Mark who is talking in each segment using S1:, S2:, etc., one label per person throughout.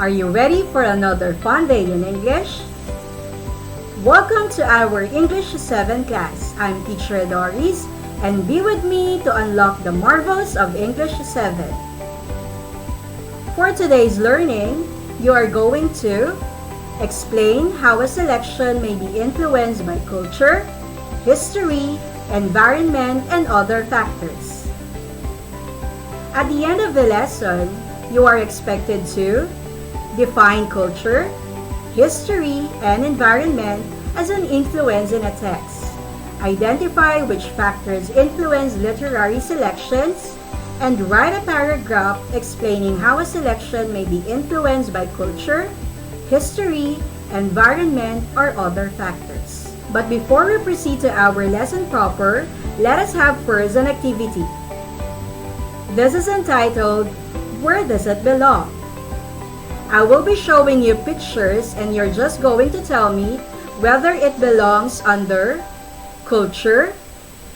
S1: Are you ready for another fun day in English? Welcome to our English 7 class. I'm Teacher Doris, and be with me to unlock the marvels of English 7. For today's learning, you are going to explain how a selection may be influenced by culture, history, environment, and other factors. At the end of the lesson, you are expected to define culture, history, and environment as an influence in a text. Identify which factors influence literary selections, and write a paragraph explaining how a selection may be influenced by culture, history, environment, or other factors. But before we proceed to our lesson proper, let us have first an activity. This is entitled, Where Does It Belong? I will be showing you pictures and you're just going to tell me whether it belongs under culture,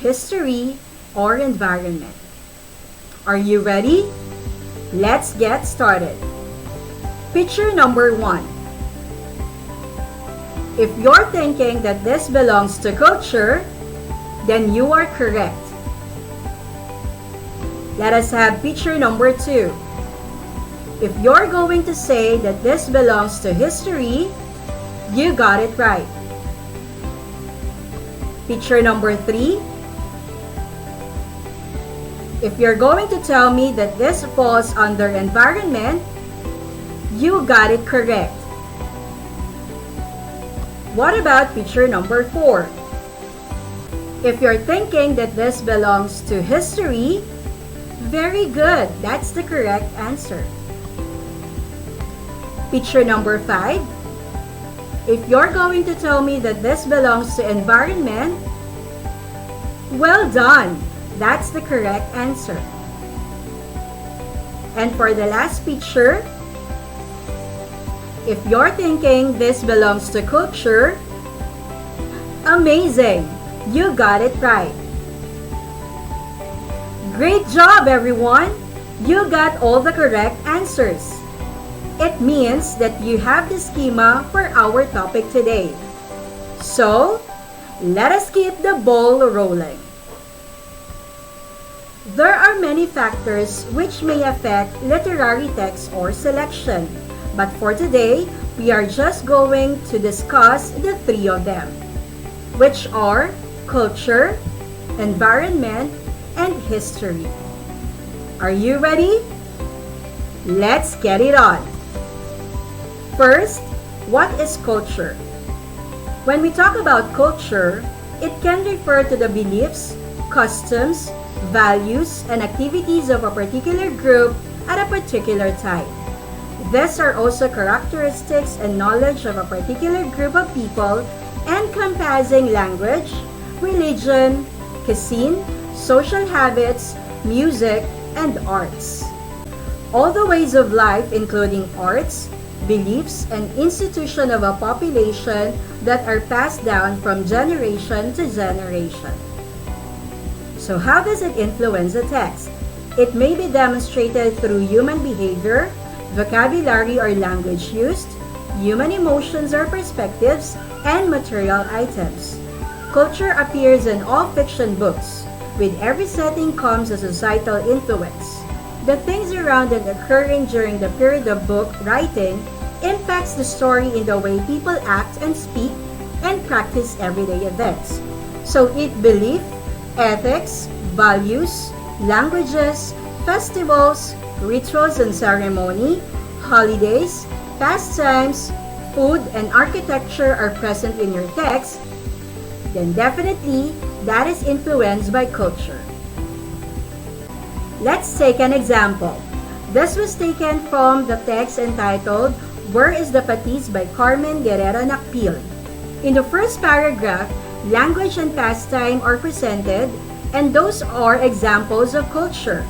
S1: history, or environment. Are you ready? Let's get started. Picture number 1. If you're thinking that this belongs to culture, then you are correct. Let us have picture number 2. If you're going to say that this belongs to history, you got it right. Picture number 3. If you're going to tell me that this falls under environment, you got it correct. What about picture number 4? If you're thinking that this belongs to history, very good, that's the correct answer. Picture number 5. If you're going to tell me that this belongs to environment, well done, that's the correct answer. And for the last picture, if you're thinking this belongs to culture, amazing, you got it right. Great job, everyone! You got all the correct answers. It means that you have the schema for our topic today. So, let us keep the ball rolling. There are many factors which may affect literary text or selection, but for today, we are just going to discuss the 3 of them, which are culture, environment, and history. Are you ready? Let's get it on. First, what is culture? When we talk about culture, it can refer to the beliefs, customs, values, and activities of a particular group at a particular time. These are also characteristics and knowledge of a particular group of people encompassing language, religion, cuisine, social habits, music, and arts. All the ways of life, including arts, beliefs, and institution of a population that are passed down from generation to generation. So how does it influence the text? It may be demonstrated through human behavior, vocabulary or language used, human emotions or perspectives, and material items. Culture appears in all fiction books. With every setting comes a societal influence. The things around and occurring during the period of book writing impacts the story in the way people act and speak and practice everyday events. So it belief, ethics, values, languages, festivals, rituals and ceremony, holidays, pastimes, food, and architecture are present in your text, then definitely that is influenced by culture. Let's take an example. This was taken from the text entitled, Where is the Patis by Carmen Guerrera Nakpil. In the first paragraph, language and pastime are presented, and those are examples of culture.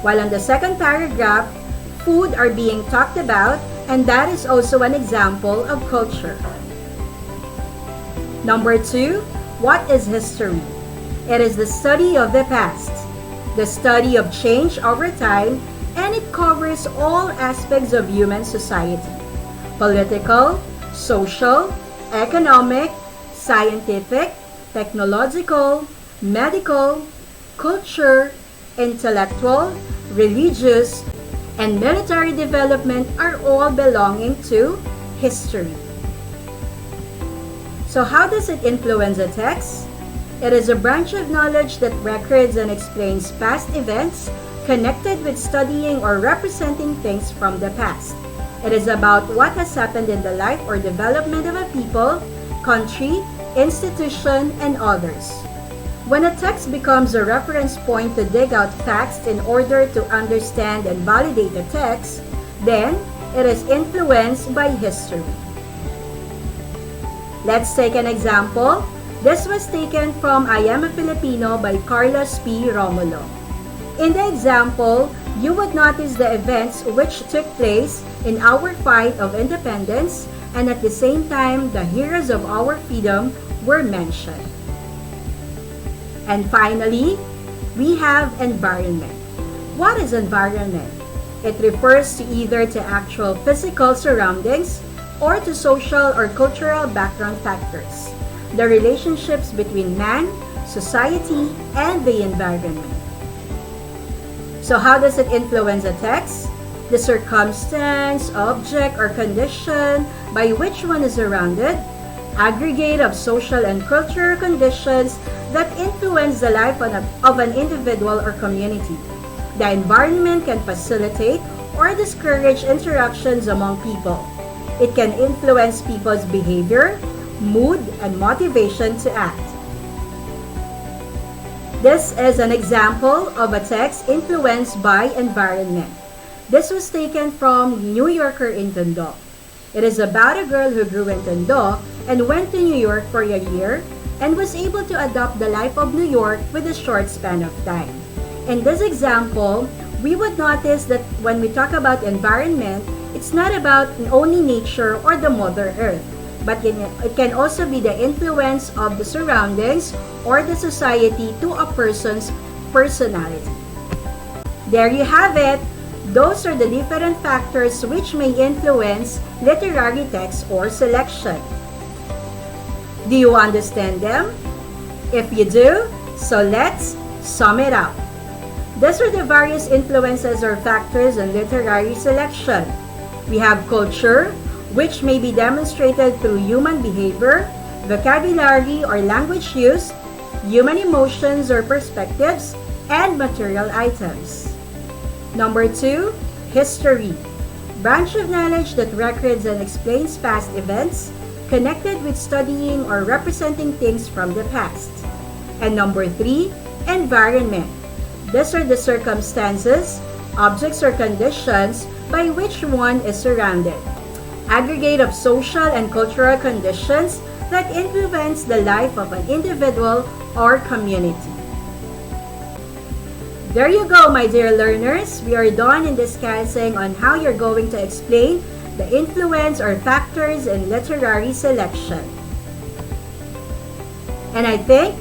S1: While on the second paragraph, food are being talked about, and that is also an example of culture. Number 2, what is history? It is the study of the past, the study of change over time, and it covers all aspects of human society: political, social, economic, scientific, technological, medical, culture, intellectual, religious, and military development are all belonging to history. So how does it influence a text? It is a branch of knowledge that records and explains past events connected with studying or representing things from the past. It is about what has happened in the life or development of a people, country, institution, and others. When a text becomes a reference point to dig out facts in order to understand and validate the text, then it is influenced by history. Let's take an example. This was taken from I Am a Filipino by Carlos P. Romulo. In the example, you would notice the events which took place in our fight of independence, and at the same time, the heroes of our freedom were mentioned. And finally, we have environment. What is environment? It refers to either to actual physical surroundings or to social or cultural background factors, the relationships between man, society, and the environment. So how does it influence a text? The circumstance, object, or condition by which one is surrounded, aggregate of social and cultural conditions that influence the life of an individual or community. The environment can facilitate or discourage interactions among people. It can influence people's behavior, mood, and motivation to act. This is an example of a text influenced by environment. This was taken from New Yorker in Tondo. It is about a girl who grew in Tondo and went to New York for a year and was able to adopt the life of New York with a short span of time. In this example, we would notice that when we talk about environment, it's not about only nature or the Mother Earth, but it can also be the influence of the surroundings or the society to a person's personality. There you have it. Those are the different factors which may influence literary text or selection. Do you understand them? If you do, so let's sum it up. These are the various influences or factors in literary selection. We have culture, which may be demonstrated through human behavior, vocabulary or language use, human emotions or perspectives, and material items. Number 2, history. Branch of knowledge that records and explains past events connected with studying or representing things from the past. And number 3, environment. These are the circumstances, objects or conditions by which one is surrounded. Aggregate of social and cultural conditions that influence the life of an individual or community. There you go, my dear learners. We are done in discussing on how you're going to explain the influence or factors in literary selection. And I think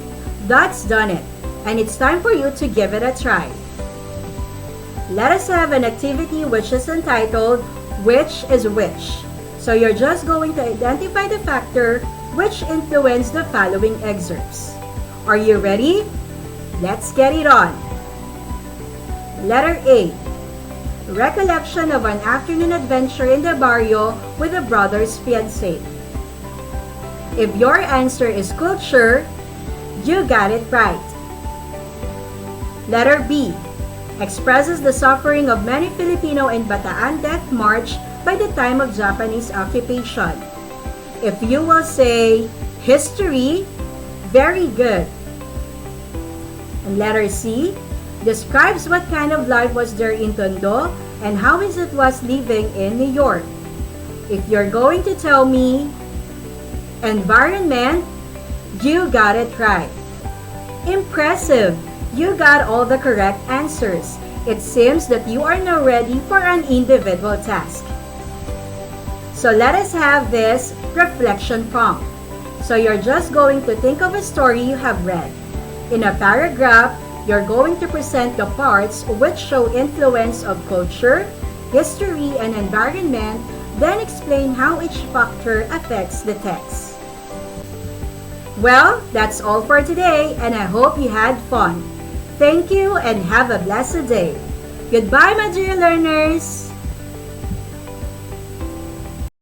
S1: that's done it. And it's time for you to give it a try. Let us have an activity which is entitled, Which is Which? So you're just going to identify the factor which influenced the following excerpts. Are you ready? Let's get it on. Letter A. Recollection of an afternoon adventure in the barrio with a brother's fiancé. If your answer is culture, you got it right. Letter B. Expresses the suffering of many Filipino in Bataan Death March by the time of Japanese occupation. If you will say history, very good. And letter C. Describes what kind of life was there in Tondo and how is it was living in New York. If you're going to tell me environment, you got it right. Impressive! You got all the correct answers. It seems that you are now ready for an individual task. So let us have this reflection prompt. So you're just going to think of a story you have read. In a paragraph, You're going to present the parts which show influence of culture, history, and environment, then explain how each factor affects the text. Well, that's all for today, and I hope you had fun. Thank you and have a blessed day. Goodbye, my dear learners!